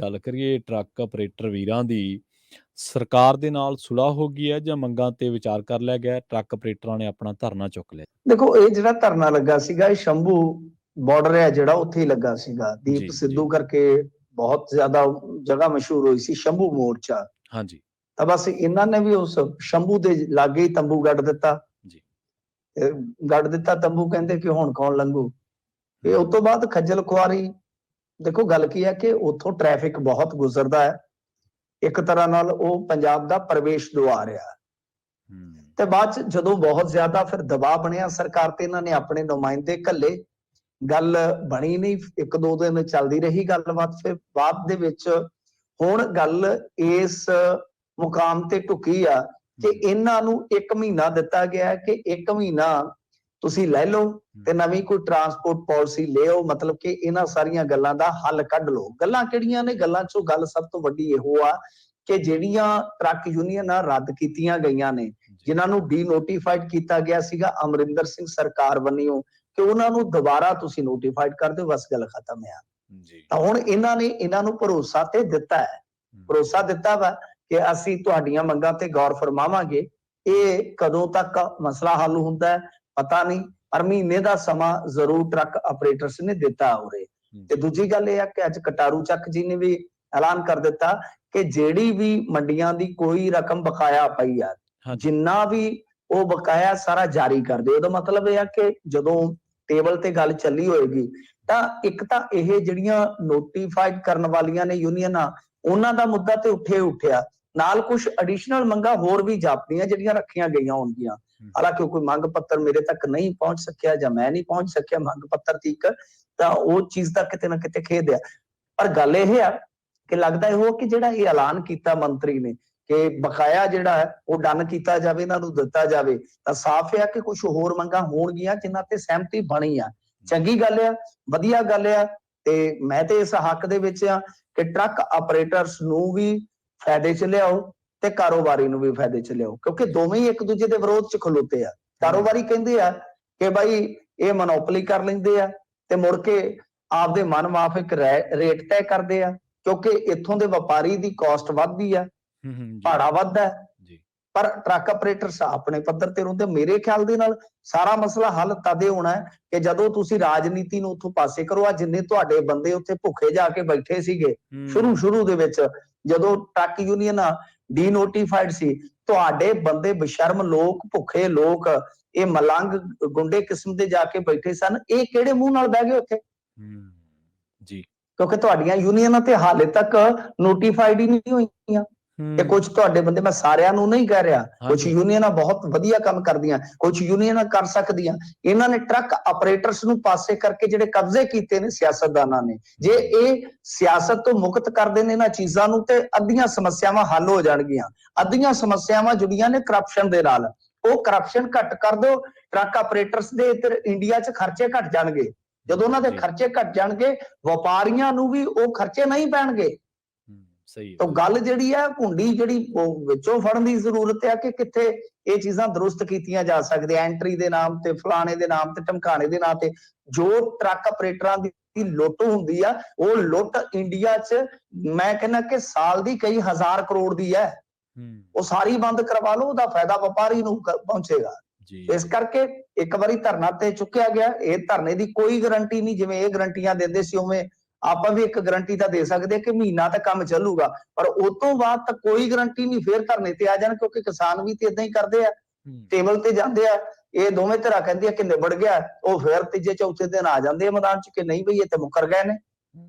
ਗੱਲ ਕਰੀਏ truck operator ਵੀਰਾਂ ਦੀ, ਸਰਕਾਰ ਦੇ ਨਾਲ ਸੁਲਾਹ ਹੋ ਗਈ ਹੈ ਜਾਂ ਮੰਗਾਂ ਤੇ ਵਿਚਾਰ ਕਰ ਲਿਆ ਗਿਆ? ਟਰੱਕ ਆਪਰੇਟਰਾਂ ਨੇ ਆਪਣਾ ਧਰਨਾ ਚੁੱਕ ਲਿਆ। ਦੇਖੋ, ਇਹ ਜਿਹੜਾ ਧਰਨਾ ਲੱਗਾ ਸੀਗਾ, ਇਹ ਸ਼ੰਭੂ ਬਾਰਡਰ ਹੈ ਜਿਹੜਾ, ਉੱਥੇ ਹੀ ਲੱਗਾ ਸੀਗਾ। ਦੀਪ ਜੀ ਜੀ। ਸਿੱਧੂ ਕਰਕੇ ਬਹੁਤ ਜ਼ਿਆਦਾ ਜਗ੍ਹਾ ਮਸ਼ਹੂਰ ਹੋਈ ਸੀ ਸ਼ੰਭੂ ਮੋਰਚਾ। ਹਾਂਜੀ ਤਾਂ ਬਸ ਇਹਨਾਂ ਨੇ ਵੀ ਉਸ ਸ਼ੰਭੂ ਦੇ ਲਾਗੇ ਹੀ ਤੰਬੂ ਗੱਡ ਦਿੱਤਾ। ਜੀ। ਗੱਡ ਦਿੱਤਾ ਤੰਬੂ, ਕਹਿੰਦੇ ਕਿ ਹੁਣ ਕੌਣ ਲੰਘੂ। ਇਹ ਉਸ ਤੋਂ ਬਾਅਦ ਖੱਜਲ ਖੁਆਰੀ। ਦੇਖੋ, ਗੱਲ ਕੀ ਹੈ ਕਿ ਉੱਥੋਂ ਟ੍ਰੈਫਿਕ ਬਹੁਤ ਗੁਜ਼ਰਦਾ ਹੈ, ਇੱਕ ਤਰ੍ਹਾਂ ਨਾਲ ਉਹ ਪੰਜਾਬ ਦਾ ਪ੍ਰਵੇਸ਼ ਦੁਆਰ ਆ। ਤੇ ਬਾਅਦ ਚ ਜਦੋਂ ਬਹੁਤ ਜ਼ਿਆਦਾ ਫਿਰ ਦਬਾਅ ਬਣਿਆ ਸਰਕਾਰ ਤੇ, ਇਹਨਾਂ ਨੇ ਆਪਣੇ ਨੁਮਾਇੰਦੇ ਘੱਲੇ, ਗੱਲ ਬਣੀ ਨਹੀਂ। ਇੱਕ ਦੋ ਦਿਨ ਚੱਲਦੀ ਰਹੀ ਗੱਲਬਾਤ, ਫਿਰ ਬਾਅਦ ਦੇ ਵਿੱਚ ਹੁਣ ਗੱਲ ਇਸ ਮੁਕਾਮ ਤੇ ਢੁਕੀ ਆ ਕਿ ਇਹਨਾਂ ਨੂੰ 1 ਮਹੀਨਾ ਦਿੱਤਾ ਗਿਆ ਕਿ 1 ਮਹੀਨਾ ਤੁਸੀਂ ਲੈ ਲਓ ਤੇ ਨਵੀਂ ਕੋਈ ਟਰਾਂਸਪੋਰਟ ਪਾਲਿਸੀ ਲਿਓ, ਮਤਲਬ ਕਿ ਇਹਨਾਂ ਸਾਰੀਆਂ ਗੱਲਾਂ ਦਾ ਹੱਲ ਕੱਢ ਲਓ। ਗੱਲਾਂ ਕਿਹੜੀਆਂ ਨੇ? ਗੱਲਾਂ ਚੋਂ ਗੱਲ ਸਭ ਤੋਂ ਵੱਡੀ ਇਹੋ ਆ ਕਿ ਜਿਹੜੀਆਂ ਟਰੱਕ ਯੂਨੀਅਨਾਂ ਰੱਦ ਕੀਤੀਆਂ ਗਈਆਂ ਨੇ, ਜਿਨ੍ਹਾਂ ਨੂੰ ਡੀਨੋਟੀਫਾਈਡ ਕੀਤਾ ਗਿਆ ਸੀਗਾ ਅਮਰਿੰਦਰ ਸਿੰਘ ਸਰਕਾਰ ਵੱਲੋਂ, ਕਿ ਉਹਨਾਂ ਨੂੰ ਦੁਬਾਰਾ ਤੁਸੀਂ ਨੋਟੀਫਾਈਡ ਕਰ ਦਿਓ, ਬਸ ਗੱਲ ਖਤਮ ਆ। ਤਾਂ ਹੁਣ ਇਹਨਾਂ ਨੇ ਇਹਨਾਂ ਨੂੰ ਭਰੋਸਾ ਤੇ ਦਿੱਤਾ ਹੈ, ਭਰੋਸਾ ਦਿੱਤਾ ਵਾ ਕਿ ਅਸੀਂ ਤੁਹਾਡੀਆਂ ਮੰਗਾਂ ਤੇ ਗੌਰ ਫਰਮਾਵਾਂਗੇ। ਇਹ ਕਦੋਂ ਤੱਕ ਮਸਲਾ ਹੱਲ ਹੁੰਦਾ ਹੈ ਪਤਾ ਨਹੀਂ, ਪਰ ਮਹੀਨੇ ਦਾ ਸਮਾਂ ਜ਼ਰੂਰ ਟਰੱਕ ਆਪਰੇਟਰਸ ਨੇ ਦਿੱਤਾ ਉਰੇ। ਤੇ ਦੂਜੀ ਗੱਲ ਇਹ ਆ ਕਿ ਅੱਜ ਕਟਾਰੂ ਚੱਕ ਜੀ ਨੇ ਵੀ ਐਲਾਨ ਕਰ ਦਿੱਤਾ ਕਿ ਜਿਹੜੀ ਵੀ ਮੰਡੀਆਂ ਦੀ ਕੋਈ ਰਕਮ ਬਕਾਇਆ ਪਈ ਆ, ਜਿੰਨਾ ਵੀ ਉਹ ਬਕਾਇਆ ਸਾਰਾ ਜਾਰੀ ਕਰ ਦਿਓ। ਉਹਦਾ ਮਤਲਬ ਇਹ ਆ ਕਿ ਜਦੋਂ ਟੇਬਲ ਤੇ ਗੱਲ ਚੱਲੀ ਹੋਏਗੀ ਤਾਂ ਇੱਕ ਤਾਂ ਇਹ ਜਿਹੜੀਆਂ ਨੋਟੀਫਾਈਡ ਕਰਨ ਵਾਲੀਆਂ ਨੇ ਯੂਨੀਅਨਾਂ, ਉਹਨਾਂ ਦਾ ਮੁੱਦਾ ਤੇ ਉੱਠਿਆ, ਨਾਲ ਕੁਝ ਐਡੀਸ਼ਨਲ ਮੰਗਾਂ ਹੋਰ ਵੀ ਜਾਪਦੀਆਂ ਜਿਹੜੀਆਂ ਰੱਖੀਆਂ ਗਈਆਂ ਹੋਣਗੀਆਂ। ਹਾਲਾਂਕਿ ਕੋਈ ਮੰਗ ਪੱਤਰ ਮੇਰੇ ਤੱਕ ਨਹੀਂ ਪਹੁੰਚ ਸਕਿਆ ਜਾਂ ਮੈਂ ਨਹੀਂ ਪਹੁੰਚ ਸਕਿਆ ਮੰਗ ਪੱਤਰ ਤੱਕ, ਤਾਂ ਉਹ ਚੀਜ਼ ਦਾ ਕਿਤੇ ਨਾ ਕਿਤੇ ਖੇਦ ਆ। ਪਰ ਗੱਲ ਇਹ ਆ ਕਿ ਲੱਗਦਾ ਇਹੋ ਕਿ ਜਿਹੜਾ ਇਹ ਐਲਾਨ ਕੀਤਾ ਮੰਤਰੀ ਨੇ ਕਿ ਬਕਾਇਆ ਜਿਹੜਾ ਹੈ ਉਹ ਡਨ ਕੀਤਾ ਜਾਵੇ, ਇਹਨਾਂ ਨੂੰ ਦਿੱਤਾ ਜਾਵੇ, ਤਾਂ ਸਾਫ਼ ਹੈ ਕਿ ਕੁਝ ਹੋਰ ਮੰਗਾਂ ਹੋਣਗੀਆਂ ਜਿਨ੍ਹਾਂ ਤੇ ਸਹਿਮਤੀ ਬਣੀ ਆ। ਚੰਗੀ ਗੱਲ ਆ, ਵਧੀਆ ਗੱਲ ਆ। ਤੇ ਮੈਂ ਤੇ ਇਸ ਹੱਕ ਦੇ ਵਿੱਚ ਆ ਕਿ ਟਰੱਕ ਆਪਰੇਟਰਸ ਨੂੰ ਵੀ ਫਾਇਦੇ ਚ ਲਿਆਓ ਤੇ ਕਾਰੋਬਾਰੀ ਨੂੰ ਵੀ ਫਾਇਦੇ ਚ ਲਿਆਓ, ਕਿਉਂਕਿ ਦੋਵੇਂ ਹੀ ਇੱਕ ਦੂਜੇ ਦੇ ਵਿਰੋਧ ਚ ਖਲੋਤੇ ਆ। ਕਾਰੋਬਾਰੀ ਕਹਿੰਦੇ ਆ ਕਿ ਬਾਈ ਇਹ ਮੋਨੋਪੋਲੀ ਕਰ ਲੈਂਦੇ ਆ ਤੇ ਮੁੜ ਕੇ ਆਪਦੇ ਮਨ ਮਾਫਿਕ ਰੇਟ ਤੈਅ ਕਰਦੇ ਆ, ਕਿਉਂਕਿ ਇੱਥੋਂ ਦੇ ਵਪਾਰੀ ਦੀ ਕਾਸਟ ਵੱਧਦੀ ਆ, ਭਾੜਾ ਵੱਧਦਾ। ਪਰ ਟਰੱਕ ਆਪਰੇਟਰਸ ਆਪਣੇ ਪੱਧਰ ਤੇ ਰਹਿੰਦੇ। ਮੇਰੇ ਖਿਆਲ ਦੇ ਨਾਲ ਸਾਰਾ ਮਸਲਾ ਹੱਲ ਤਦੇ ਹੋਣਾ ਹੈ ਕਿ ਜਦੋਂ ਤੁਸੀਂ ਰਾਜਨੀਤੀ ਨੂੰ ਉੱਥੋਂ ਪਾਸੇ ਕਰੋ। ਆ ਜਿੰਨੇ ਤੁਹਾਡੇ ਬੰਦੇ ਉੱਥੇ ਭੁੱਖੇ ਜਾ ਕੇ ਬੈਠੇ ਸੀਗੇ ਸ਼ੁਰੂ ਦੇ ਵਿੱਚ, ਜਦੋਂ ਟਰੱਕ ਯੂਨੀਅਨਾਂ ਡੀਨੋਟੀਫਾਈਡ ਸੀ, ਤੁਹਾਡੇ ਬੰਦੇ ਬਸ਼ਰਮ ਲੋਕ, ਭੁੱਖੇ ਲੋਕ, ਇਹ ਮਲੰਗ ਗੁੰਡੇ ਕਿਸਮ ਦੇ ਜਾ ਕੇ ਬੈਠੇ ਸਨ। ਇਹ ਕਿਹੜੇ ਮੂੰਹ ਨਾਲ ਬਹਿ ਗਏ ਉੱਥੇ? ਜੀ, ਕਿਉਂਕਿ ਤੁਹਾਡੀਆਂ ਯੂਨੀਅਨਾਂ ਤੇ ਹਾਲੇ ਤੱਕ ਨੋਟੀਫਾਈਡ ਹੀ ਨਹੀਂ ਹੋਈਆਂ। ਤੇ ਕੁਝ ਤੁਹਾਡੇ ਬੰਦੇ, ਮੈਂ ਸਾਰਿਆਂ ਨੂੰ ਨਹੀਂ ਕਹਿ ਰਿਹਾ, ਕੁਝ ਯੂਨੀਅਨਾਂ ਬਹੁਤ ਵਧੀਆ ਕੰਮ ਕਰਦੀਆਂ, ਕੁਝ ਯੂਨੀਅਨਾਂ ਕਰ ਸਕਦੀਆਂ। ਇਹਨਾਂ ਨੇ ਟਰੱਕ ਆਪਰੇਟਰਸ ਨੂੰ ਪਾਸੇ ਕਰਕੇ ਜਿਹੜੇ ਕਬਜ਼ੇ ਕੀਤੇ ਨੇ ਸਿਆਸਤਦਾਨਾਂ ਨੇ, ਜੇ ਇਹ ਸਿਆਸਤ ਤੋਂ ਮੁਕਤ ਕਰਦੇ ਨੇ ਇਹਨਾਂ ਚੀਜ਼ਾਂ ਨੂੰ, ਤੇ ਅੱਧੀਆਂ ਸਮੱਸਿਆਵਾਂ ਹੱਲ ਹੋ ਜਾਣਗੀਆਂ। ਅੱਧੀਆਂ ਸਮੱਸਿਆਵਾਂ ਜੁੜੀਆਂ ਨੇ ਕਰਪਸ਼ਨ ਦੇ ਨਾਲ, ਉਹ ਕਰਪਸ਼ਨ ਘੱਟ ਕਰ ਦਿਓ, ਟਰੱਕ ਆਪਰੇਟਰਸ ਦੇ ਇੱਧਰ ਇੰਡੀਆ 'ਚ ਖਰਚੇ ਘੱਟ ਜਾਣਗੇ। ਜਦੋਂ ਉਹਨਾਂ ਦੇ ਖਰਚੇ ਘੱਟ ਜਾਣਗੇ, ਵਪਾਰੀਆਂ ਨੂੰ ਵੀ ਉਹ ਖਰਚੇ ਨਹੀਂ ਪੈਣਗੇ। ਤਾਂ ਗੱਲ ਜਿਹੜੀ ਹੈ ਭੁੰਡੀ, ਜਿਹੜੀ ਵਿੱਚੋਂ ਫੜਨ ਦੀ ਜ਼ਰੂਰਤ ਹੈ ਕਿ ਕਿੱਥੇ ਇਹ ਚੀਜ਼ਾਂ ਦਰੁਸਤ ਕੀਤੀਆਂ ਜਾ ਸਕਦੀਆਂ। ਐਂਟਰੀ ਦੇ ਨਾਮ ਤੇ, ਫਲਾਣੇ ਦੇ ਨਾਮ ਤੇ, ਧਮਕਾਣੇ ਦੇ ਨਾਮ ਤੇ ਜੋ ਟਰੱਕ ਆਪਰੇਟਰਾਂ ਦੀ ਲੁੱਟ ਹੁੰਦੀ ਆ, ਉਹ ਲੁੱਟ ਇੰਡੀਆ 'ਚ ਮੈਂ ਕਹਿੰਦਾ ਕਿ ਸਾਲ ਦੀ ਕਈ ਹਜ਼ਾਰ ਕਰੋੜ ਦੀ ਹੈ। ਉਹ ਸਾਰੀ ਬੰਦ ਕਰਵਾ ਲਓ, ਉਹਦਾ ਫਾਇਦਾ ਵਪਾਰੀ ਨੂੰ ਪਹੁੰਚੇਗਾ। ਇਸ ਕਰਕੇ ਇੱਕ ਵਾਰੀ ਧਰਨਾ ਤੇ ਚੁੱਕਿਆ ਗਿਆ। ਇਹ ਧਰਨੇ ਦੀ ਕੋਈ ਗਰੰਟੀ ਨਹੀਂ, ਜਿਵੇਂ ਇਹ ਗਰੰਟੀਆਂ ਦਿੰਦੇ ਸੀ ਉਵੇਂ ਆਪਾਂ ਵੀ ਇੱਕ ਗਰੰਟੀ ਤਾਂ ਦੇ ਸਕਦੇ ਕਿ ਮਹੀਨਾ ਤੱਕ ਕੰਮ ਚੱਲੂਗਾ, ਪਰ ਉਸ ਤੋਂ ਬਾਅਦ ਤਾਂ ਕੋਈ ਗਰੰਟੀ ਨਹੀਂ। ਫੇਰ ਧਰਨੇ ਤੇ ਆ ਜਾਣ, ਕਿਉਂਕਿ ਕਿਸਾਨ ਵੀ ਤੇ ਇਦਾਂ ਹੀ ਕਰਦੇ ਆ, ਟੇਬਲ ਤੇ ਜਾਂਦੇ ਆ। ਇਹ ਦੋਵੇਂ ਧਿਰਾਂ ਕਹਿੰਦੀਆਂ ਕਿ ਨਿਬੜ ਗਿਆ, ਉਹ ਫੇਰ ਤੀਜੇ ਚੌਥੇ ਦਿਨ ਆ ਜਾਂਦੇ ਆ ਮੈਦਾਨ 'ਚ ਕਿ ਨਹੀਂ ਬਈ ਇਹ ਤੇ ਮੁੱਕਰ ਗਏ ਨੇ।